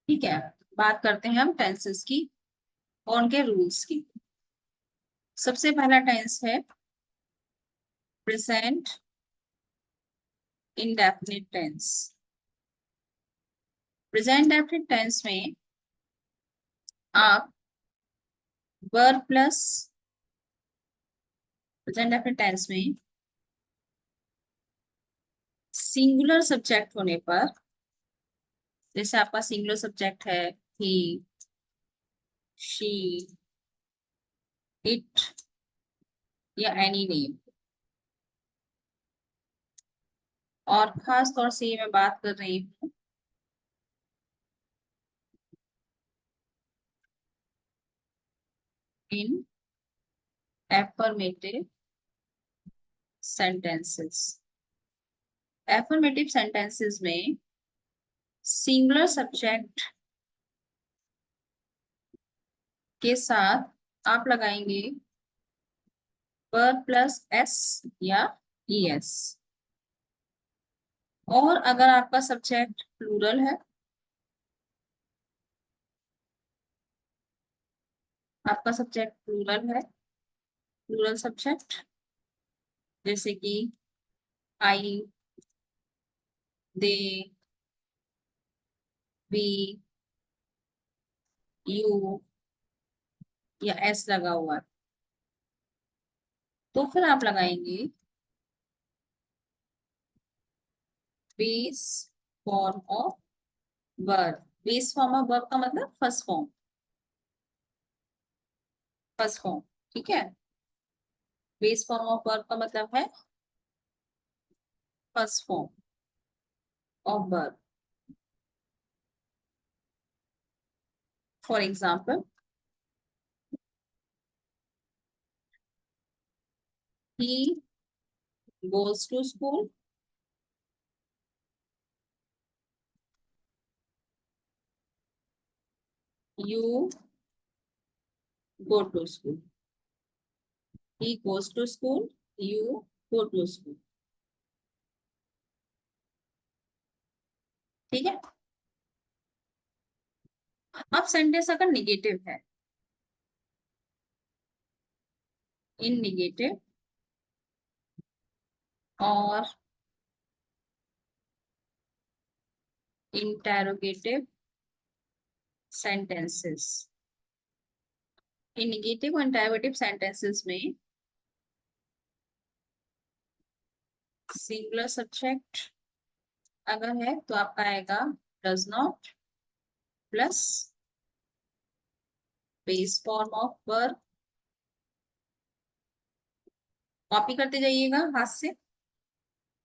ठीक है, बात करते हैं हम टेंसेस की और उनके रूल्स की। सबसे पहला टेंस है present indefinite tense. Present indefinite tense में आप verb plus present indefinite tense में सिंगुलर सब्जेक्ट होने पर, जैसे आपका सिंगुलर सब्जेक्ट है ही, शी, इट या एनी नेम, और खास तौर से मैं बात कर रही हूँ in affirmative sentences. Affirmative sentences में सिंगुलर सब्जेक्ट के साथ आप लगाएंगे वर्ब प्लस एस या ईएस। और अगर आपका सब्जेक्ट प्लूरल है, आपका सब्जेक्ट प्लूरल है, प्लूरल सब्जेक्ट जैसे कि आई, दे, वी, यू या एस लगा हुआ है, तो फिर आप लगाएंगे base form of verb. Base form of verb का मतलब फर्स्ट फॉर्म, फर्स्ट फॉर्म। ठीक है, बेस फॉर्म ऑफ वर्ब का मतलब है first form of verb. For example, he goes to school, you go to school, he goes to school, you go to school। ठीक है, अब सेंटेंस अगर negative है, इन निगेटिव और इंटेरोगेटिव सेंटेंसेस, इन negative और इंटेरोगेटिव सेंटेंसेस में सिंगुलर सब्जेक्ट अगर है तो आपका आएगा does not plus base form of verb. Copy करते जाइएगा हाथ से।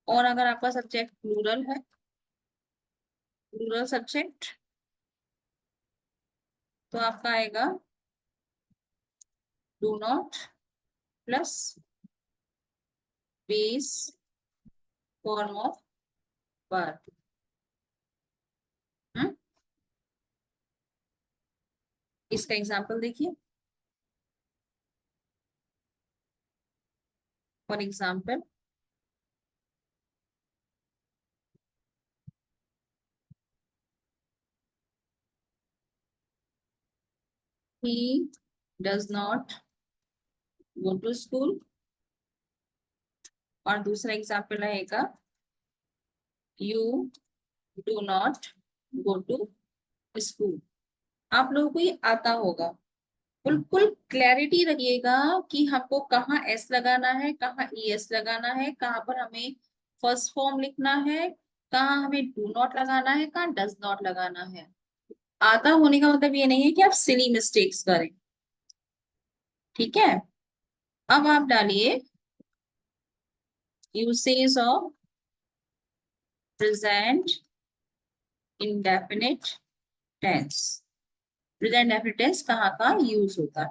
और अगर आपका सब्जेक्ट प्लूरल है, प्लूरल सब्जेक्ट, तो आपका आएगा do not plus base form of verb. इसका एग्जांपल देखिए। For example, he does not go to school, और दूसरा एग्जांपल रहेगा you do not go to school। आप लोगों को ये आता होगा। बिल्कुल क्लैरिटी रखिएगा कि हमको कहाँ एस लगाना है, कहाँ ई एस लगाना है, कहाँ पर हमें फर्स्ट फॉर्म लिखना है, कहाँ हमें डू नॉट लगाना है, कहाँ डज नॉट लगाना है। आता होने का मतलब ये नहीं है कि आप सिली मिस्टेक्स करें। ठीक है, अब आप डालिए usage of present indefinite tense. Present indefinite tense कहाँ का यूज होता है।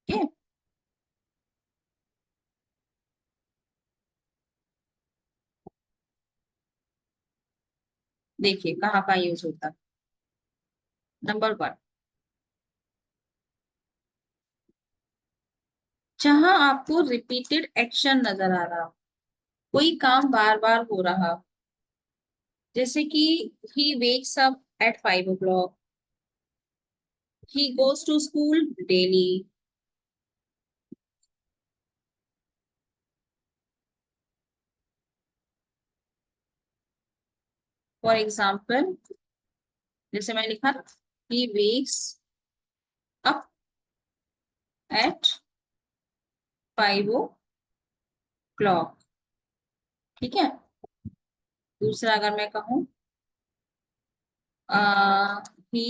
ठीक है, देखिए कहाँ का यूज होता है। नंबर 1, जहां आपको रिपीटेड एक्शन नजर आ रहा, कोई काम बार बार हो रहा, जैसे कि he wakes up at 5 o'clock. He goes to school daily. For example, जैसे मैं लिखा he wakes up at 5 o'clock. ठीक है। दूसरा अगर मैं कहूँ he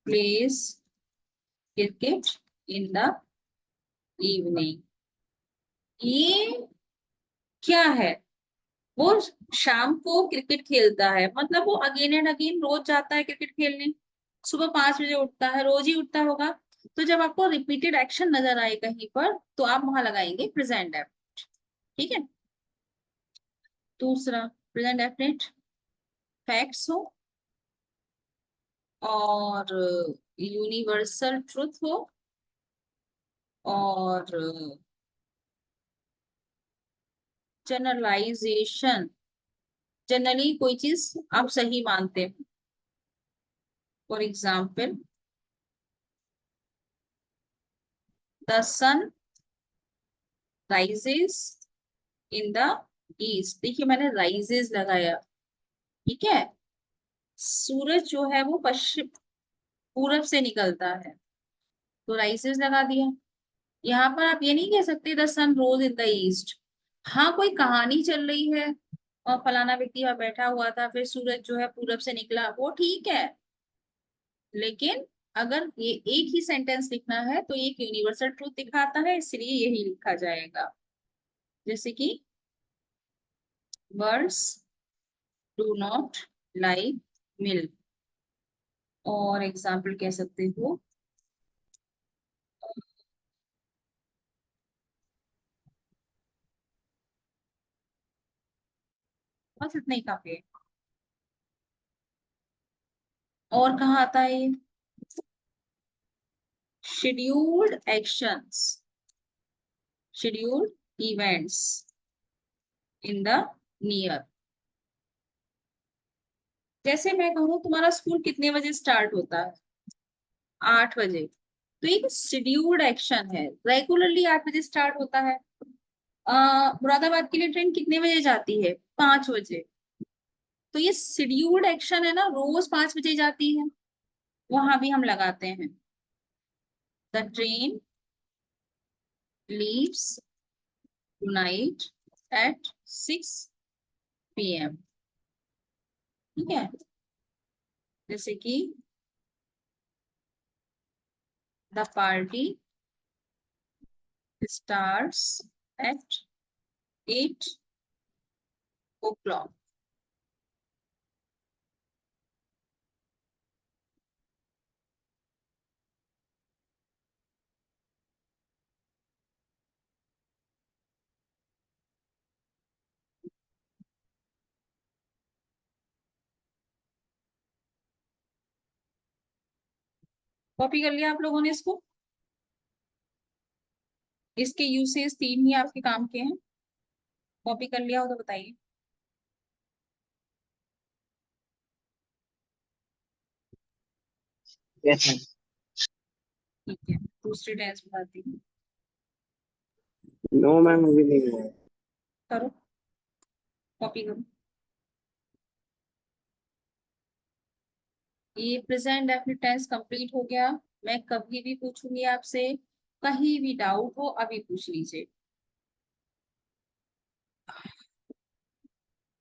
plays cricket in the evening. ये क्या है? वो शाम को क्रिकेट खेलता है, मतलब वो अगेन एंड अगेन रोज जाता है क्रिकेट खेलने। सुबह 5 बजे उठता है, रोज ही उठता होगा। तो जब आपको रिपीटेड एक्शन नजर आए कहीं पर, तो आप वहां लगाएंगे प्रेजेंट डेफिनेट। ठीक है। दूसरा, प्रेजेंट डेफिनेट फैक्ट्स हो और यूनिवर्सल ट्रुथ हो और जनरलाइजेशन, जनरली कोई चीज आप सही मानते हो। For example, the sun rises in the east. देखिए मैंने राइजेस लगाया। ठीक है। सूरज जो है वो पश्चिम पूरब से निकलता है, तो राइजेस लगा दिया। यहाँ पर आप ये नहीं कह सकते the sun rose in the east. हाँ, कोई कहानी चल रही है और फलाना व्यक्ति वहां बैठा हुआ था, फिर सूरज जो है पूरब से निकला, वो ठीक है। लेकिन अगर ये एक ही सेंटेंस लिखना है तो एक यूनिवर्सल ट्रूथ दिखाता है, इसलिए यही लिखा जाएगा। जैसे कि birds do not like milk. और एग्जाम्पल कह सकते हो, बस इतना ही काफी है। और कहाँ आता है ये? Scheduled actions, scheduled events in the near. जैसे मैं कहूँ तुम्हारा स्कूल कितने बजे स्टार्ट होता है? 8 बजे। तो एक शेड्यूल्ड एक्शन है, रेगुलरली 8 बजे स्टार्ट होता है। मुरादाबाद के लिए ट्रेन कितने बजे जाती है? 5 बजे। तो ये शेड्यूल्ड एक्शन है ना, रोज 5 बजे जाती है। वहां भी हम लगाते हैं the train leaves tonight at 6 PM। ठीक है। जैसे कि the party starts at 8 o'clock। Copy कर लिया आप लोगों ने इसको? इसके यूसेज 3 ही आपके काम के हैं। कॉपी कर लिया हो तो बताइए। Yes ma'am. ठीक है, दूसरी टेंस बताती हूँ। नो मैम, अभी नहीं हुआ। करो, कॉपी करो। ये प्रेजेंट डेफिनिट टेंस कंप्लीट हो गया। मैं कभी भी पूछूंगी आपसे, कहीं भी डाउट हो अभी पूछ लीजिए।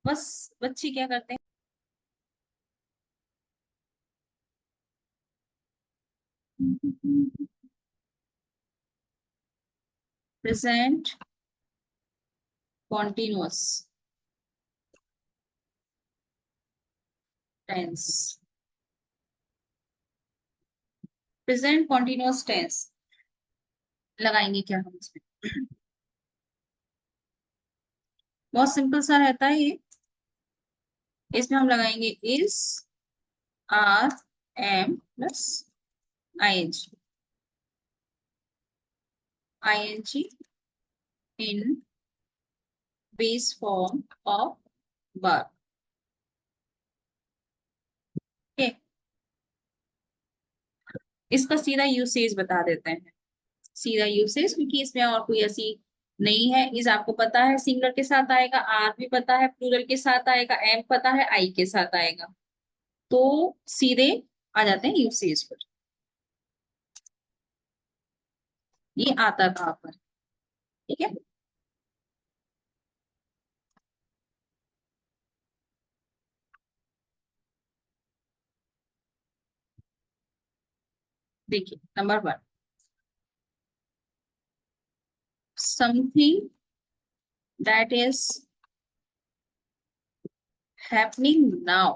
बस बच्चे क्या करते हैं, present continuous tense, present continuous tense लगाएंगे क्या हम इसमें? बहुत सिंपल सा रहता है ये। इसमें हम लगाएंगे is, are, am plus I N G, I N G in base form of verb. इसका सीधा यूसेज बता देते हैं, सीधा यूसेज, क्योंकि इसमें और कोई ऐसी नहीं है। इस आपको पता है सिंगुलर के साथ आएगा, आर भी पता है प्लूरल के साथ आएगा, एम पता है आई के साथ आएगा, तो सीधे आ जाते हैं यूसेज पर। ये आता कहाँ पर, ठीक है। देखिए number 1, something that is happening now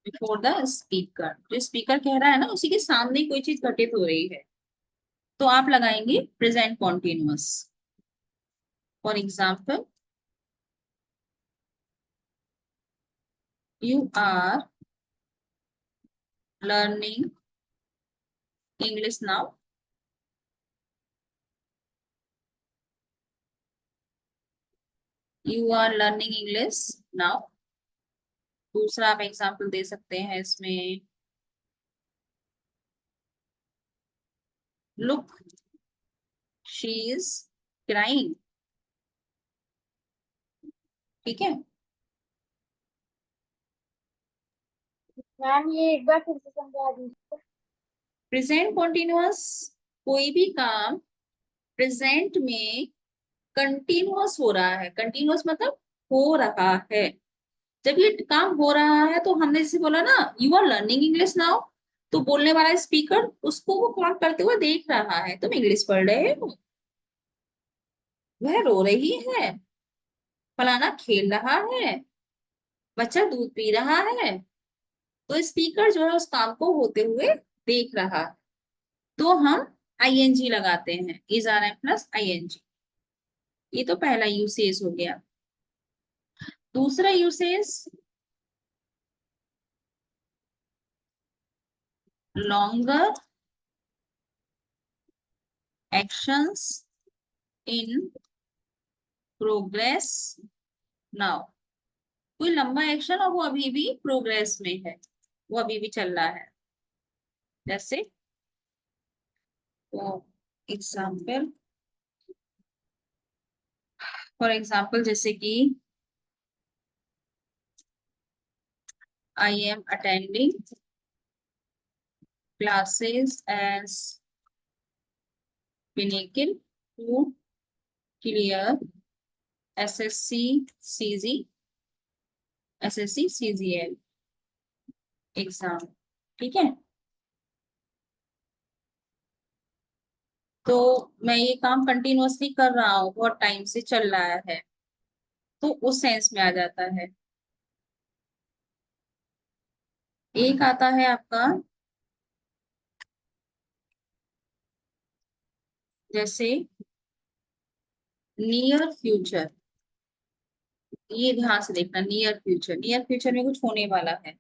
before the speaker. जो स्पीकर कह रहा है ना, उसी के सामने कोई चीज घटित हो रही है, तो आप लगाएंगे present continuous. For example, you are learning English now. You are learning English now. दूसरा आप एग्जाम्पल दे सकते हैं इसमें, लुक शी इज क्राइंग। ठीक है। मैम ये एक बार फिर से समझा दीजिए। प्रेजेंट कॉन्टिन्यूअस, कोई भी काम प्रेजेंट में कंटिन्यूअस हो रहा है, कंटिन्यूअस मतलब हो रहा है। जब ये काम हो रहा है तो हमने जैसे बोला ना, you are learning English now, तो बोलने वाला स्पीकर उसको वो काम करते हुए देख रहा है, तुम इंग्लिश पढ़ रहे हो, वह रो रही है, फलाना खेल रहा है, बच्चा दूध पी रहा है, तो स्पीकर जो है उस काम को होते हुए देख रहा है, तो हम आईएनजी लगाते हैं, is are am plus I N G. ये तो पहला यूसेज हो गया। दूसरा usage, longer actions in progress now. कोई लंबा एक्शन और वो अभी भी प्रोग्रेस में है, वो अभी भी चल रहा है। जैसे, तो एग्जाम्पल, फॉर एग्जाम्पल जैसे कि I am attending classes as Pinnacle to clear SSC CG, SSC CGL exam. ठीक है। तो मैं ये काम कंटिन्यूअसली कर रहा हूँ, बहुत टाइम से चल रहा है, तो उस सेंस में आ जाता है। एक आता है आपका, जैसे नियर फ्यूचर। ये ध्यान से देखना, नियर फ्यूचर, नियर फ्यूचर में कुछ होने वाला है।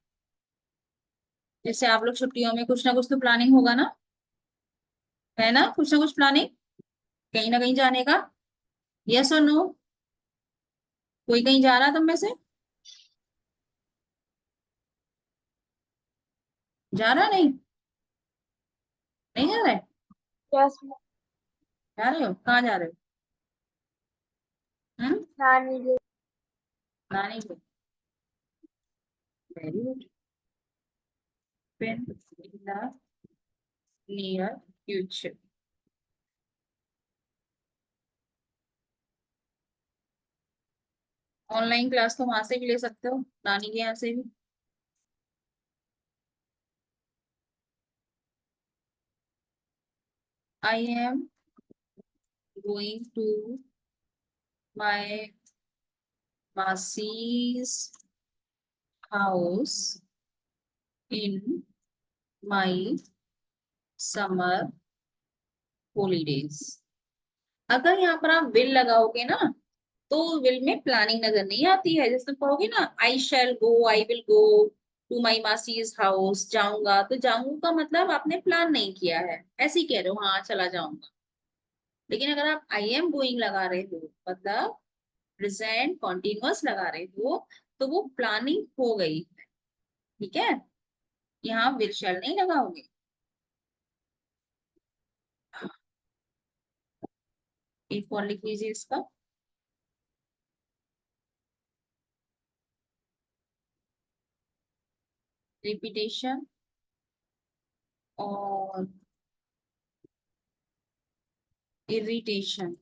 जैसे आप लोग छुट्टियों में कुछ ना कुछ तो प्लानिंग होगा ना, है ना, कुछ ना कुछ प्लानिंग कहीं ना कहीं जाने का। यस और नो, कोई कहीं जा रहा है तुम में से, जा रहा नहीं, नहीं जा रहा है, यस जा रहे हो, कहाँ जा रहे हो? नानी ले। नानी को। Very good. In the near future. Online class तो वहां से भी ले सकते हो, नानी के यहाँ से भी। I am going to my masses house in my summer holidays. अगर यहाँ पर आप विल लगाओगे ना, तो विल में प्लानिंग नजर नहीं आती है। जैसे तुम कहोगे ना, I shall go, I will go to my masses house, जाऊंगा, तो जाऊंगा का मतलब आपने प्लान नहीं किया है, ऐसे ही कह रहे हो हाँ चला जाऊंगा। लेकिन अगर आप आई एम गोइंग लगा रहे हो, मतलब प्रेजेंट कॉन्टिन्यूअस लगा रहे हो, तो वो प्लानिंग हो गई। ठीक है। यहाँ विल शैल नहीं लगाओगे। एक और लिख लीजिए इसका। रिपीटेशन और इरिटेशन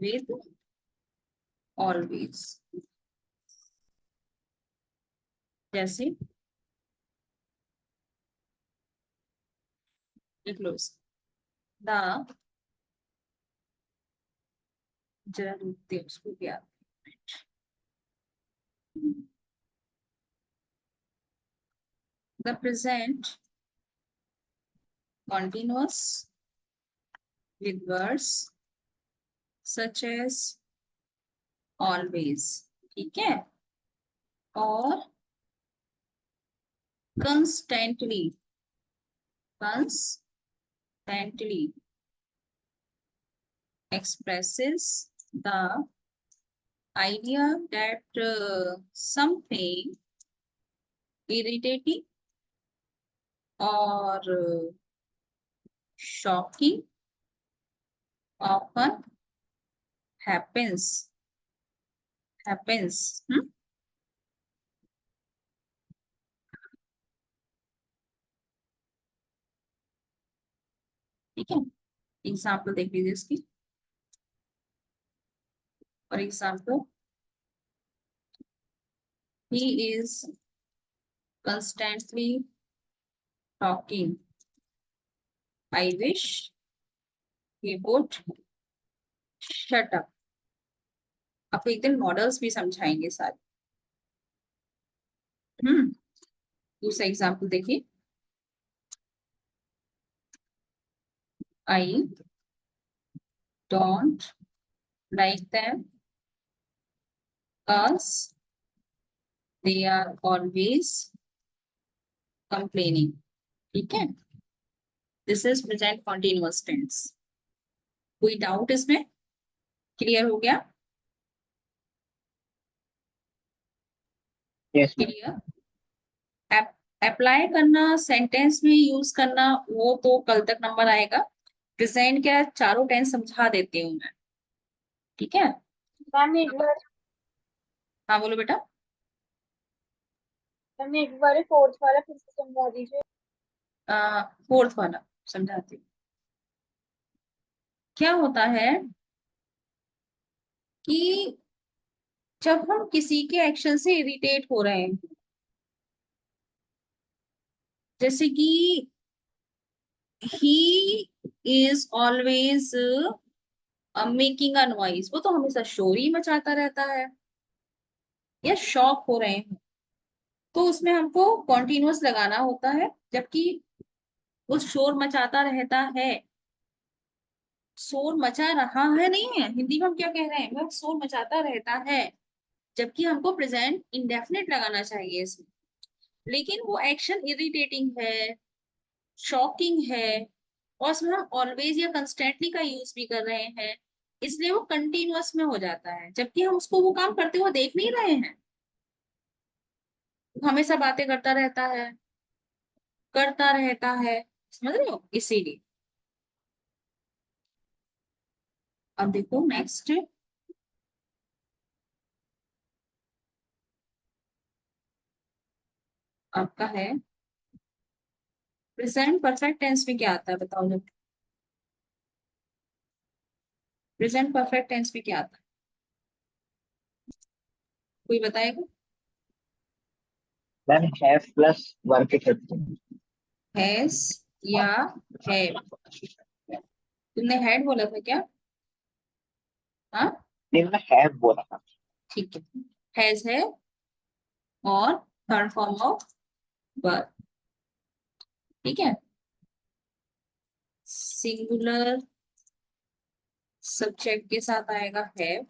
विद ऑलवेज। जैसे लिख लो द, जरा रुकते उसको क्या, the present continuous with words such as always, ठीक है, और constantly expresses the idea that something irritating or shocking often happens. ठीक है, एग्जाम्पल देख लीजिए इसकी। For example, he is constantly talking. I wish he would shut up. आपको एक दिन मॉडल्स भी समझाएंगे सारे। दूसरा एग्जाम्पल देखिए, I don't like them cause they are always complaining। ठीक है, this is present continuous tense. कोई डाउट इसमें? क्लियर हो गया? क्लियर। अप्लाई करना, सेंटेंस में यूज करना, वो तो कल तक नंबर आएगा। प्रेजेंट क्या चारों टेंस समझा देती हूँ मैं, ठीक है। मैम एक बार, हाँ बोलो बेटा। मैम एक बार फोर्थ वाला फिर से समझा दीजिए। फोर्थ वाला समझाती हूँ। क्या होता है कि जब हम किसी के एक्शन से इरिटेट हो रहे हैं, जैसे कि he is always making a noise, वो तो हमेशा शोर ही मचाता रहता है, या शॉक हो रहे हैं, तो उसमें हमको कॉन्टिन्यूअस लगाना होता है। जबकि वो शोर मचाता रहता है, शोर मचा रहा है नहीं है, हिंदी में हम क्या कह रहे हैं, वह शोर मचाता रहता है, जबकि हमको प्रेजेंट इंडेफिनिट लगाना चाहिए इसमें। लेकिन वो एक्शन इरिटेटिंग है, शॉकिंग है, और उसमें हम ऑलवेज या कंस्टेंटली का यूज भी कर रहे हैं, इसलिए वो कंटिन्यूअस में हो जाता है, जबकि हम उसको वो काम करते हुए देख नहीं रहे हैं। वो हमेशा बातें करता रहता है, समझ रहे हो, इसीलिए। अब देखो नेक्स्ट, आपका है प्रेजेंट परफेक्ट टेंस में क्या आता है, बताओ जब। प्रेजेंट परफेक्ट टेंस में क्या आता है, कोई बताएगा? मैम हैव प्लस वर्ब के साथ। हैज या हैव? तुमने हैड बोला था क्या? हाँ नहीं मैं हैव बोला था। ठीक है, हैज है और थर्ड फॉर्म ऑफ वर्ब, ठीक है। सिंगुलर सब्जेक्ट के साथ आएगा हैव,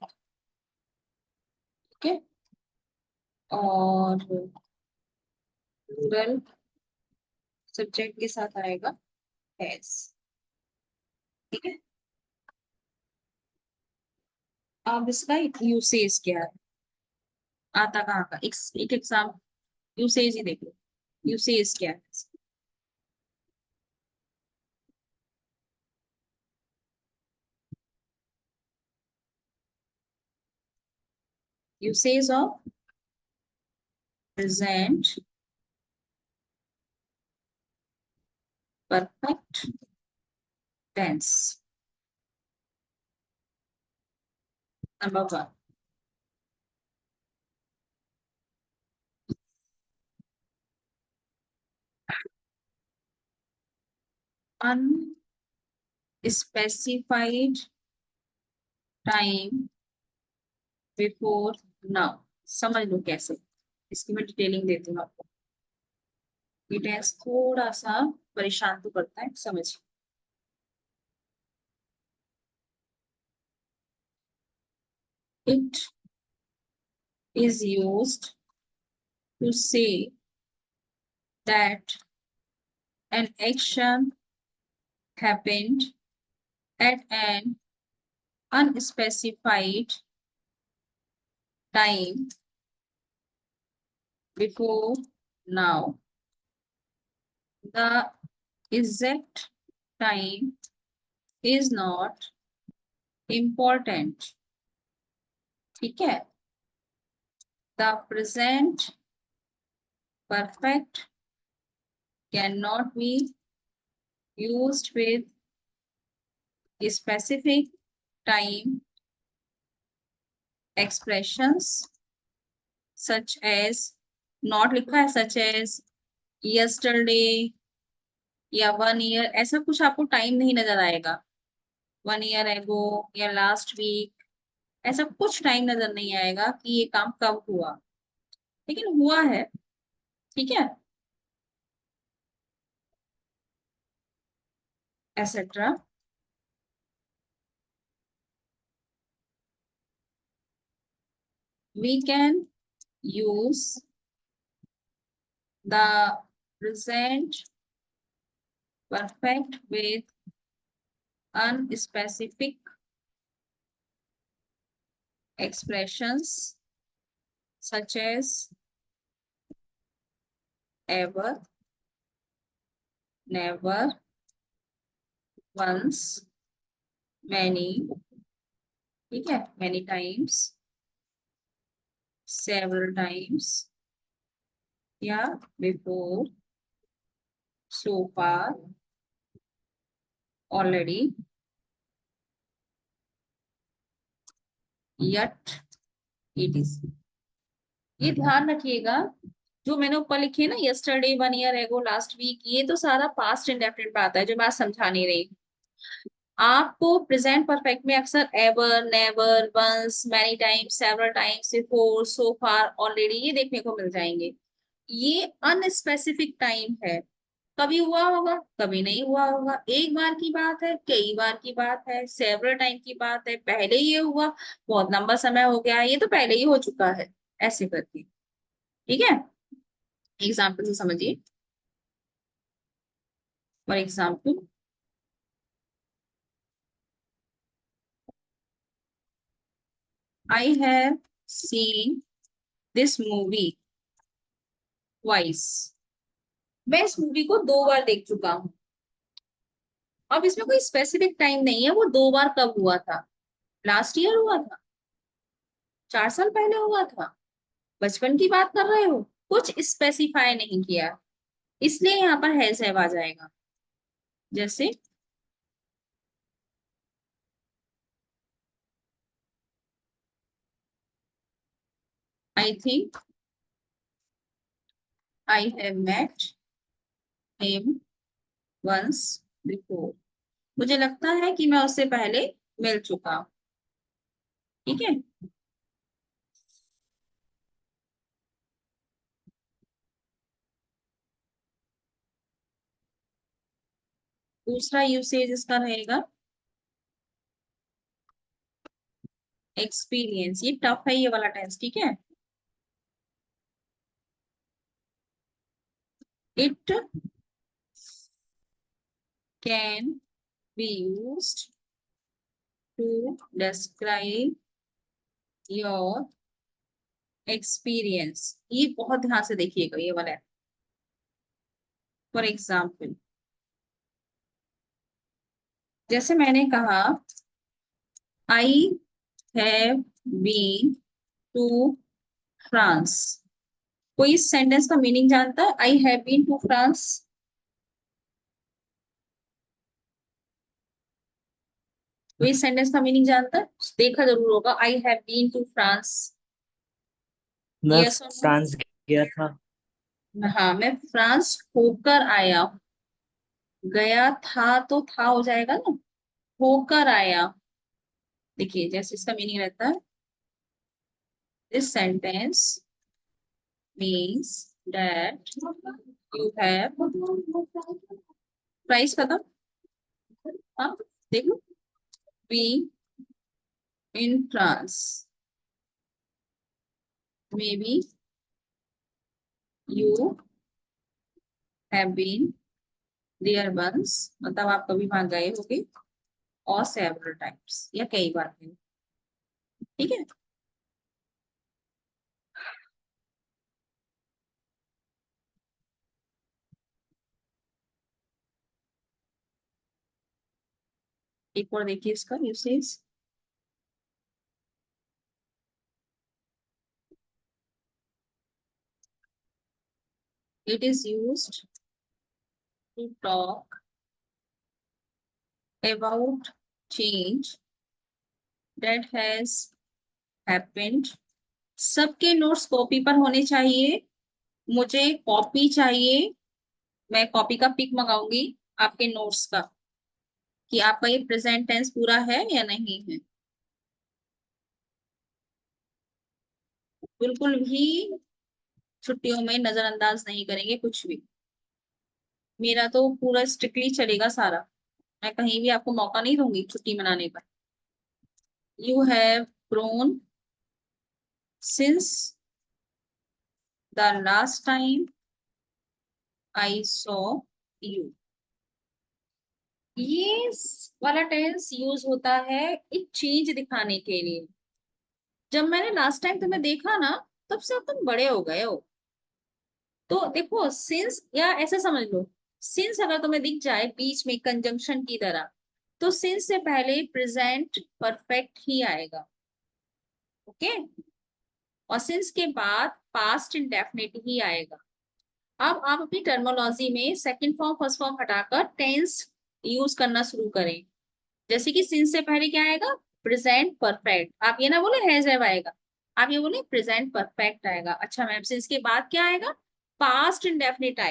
ठीक है, और प्लूरल सब्जेक्ट के साथ आएगा हैज, ठीक है। अब इसका यूसेज क्या है, आता कहाँ का, एक एग्जाम यूसेज ही देख लो। यूसेज क्या है? Usage of present perfect tense. Number 1, unspecified time before now। समझ लो कैसे, इसकी मैं डिटेलिंग देती हूँ आपको। ये टेंस थोड़ा सा परेशान तो करता है, समझ। It is used to say that an action happened at an unspecified time before now। The exact time is not important। ठीक है। The present perfect cannot be used with specific time expressions such as, not लिखा है, such as yesterday या 1 year, ऐसा कुछ आपको time नहीं नजर आएगा। 1 year ago या लास्ट वीक, ऐसा कुछ टाइम नजर नहीं आएगा कि ये काम कब हुआ, लेकिन हुआ है। ठीक है, etcetera. We can use the present perfect with unspecific expressions such as ever, never, once, many, ठीक है, many times, several times, या before, so far, already, yet, etc। ये ध्यान रखिएगा, जो मैंने ऊपर लिखी है ना, yesterday, 1 year ago, last week, ये तो सारा पास्ट इंडेफिनिट पे आता है, जो मैं आज समझा नहीं रही। आपको प्रेजेंट परफेक्ट में अक्सर ever, never, once, many times, several times, before, so far, already, ये देखने को मिल जाएंगे। ये अनस्पेसिफिक टाइम है, कभी हुआ होगा, कभी नहीं हुआ होगा, एक बार की बात है, कई बार की बात है, सेवरल टाइम की बात है, पहले ये हुआ, बहुत लंबा समय हो गया, ये तो पहले ही हो चुका है, ऐसे करके। ठीक है, एग्जाम्पल से समझिए। For example, I have seen this movie twice। मैं इस मूवी को 2 बार देख चुका हूँ। अब इसमें कोई स्पेसिफिक टाइम नहीं है, वो 2 बार कब हुआ था, लास्ट ईयर हुआ था, 4 साल पहले हुआ था, बचपन की बात कर रहे हो, कुछ स्पेसिफाई नहीं किया, इसलिए यहाँ पर हैज हैव आ जाएगा। जैसे I think I have met him once before. मुझे लगता है कि मैं उससे पहले मिल चुका हूँ। ठीक है, दूसरा यूसेज इसका रहेगा एक्सपीरियंस। ये टफ है ये वाला टेंस, ठीक है। It can be used to describe your experience. ये बहुत ध्यान से देखिएगा, ये वाला फॉर एग्जाम्पल, जैसे मैंने कहा I have been to France. कोई इस सेंटेंस का मीनिंग जानता है? I have been to France. कोई इस सेंटेंस का मीनिंग जानता है? देखा जरूर होगा, I have been to France. मैं यस और फ्रांस गया था। नो? हाँ, मैं फ्रांस होकर आया हूँ। गया था तो था हो जाएगा ना, होकर आया। देखिए जैसे इसका मीनिंग रहता है, this sentence means that you have, price खत्म। हाँ देखो, been in France, maybe you have been there once, मतलब आप कभी वहां गए होगे, और सेवरल टाइम्स, या कई बार गए। ठीक है, एक और देखिए इसका usage. It is used to talk about change that has happened. सबके नोट्स कॉपी पर होने चाहिए। मुझे कॉपी चाहिए, मैं कॉपी का पिक मंगाऊंगी आपके नोट्स का, कि आपका ये प्रेजेंट टेंस पूरा है या नहीं है। बिल्कुल भी छुट्टियों में नजरअंदाज नहीं करेंगे कुछ भी। मेरा तो पूरा स्ट्रिक्टली चलेगा सारा, मैं कहीं भी आपको मौका नहीं दूंगी छुट्टी मनाने का। You have grown since the last time I saw you. ये वाला टेंस यूज होता है एक चीज दिखाने के लिए। जब मैंने लास्ट टाइम तुम्हें देखा ना, तब से अब तुम बड़े हो गए हो। तो देखो सिंस, या ऐसे समझ लो, सिंस अगर तुम्हें दिख जाए बीच में कंजंक्शन की तरह, तो सिंस से पहले प्रेजेंट परफेक्ट ही आएगा। ओके, और सिंस के बाद पास्ट इंडेफिनिट ही आएगा। अब आप अपनी टर्मोलॉजी में सेकंड फॉर्म फर्स्ट फॉर्म हटाकर टेंस यूज करना शुरू करें। जैसे कि सिंस से पहले क्या आएगा? Present perfect. आप ये ना बोले हैज हैव आएगा, आप ये बोले प्रेजेंट परफेक्ट आएगा। अच्छा मैम, सिंस के बाद क्या आएगा? पास्ट इंडेफिनिट आएगा।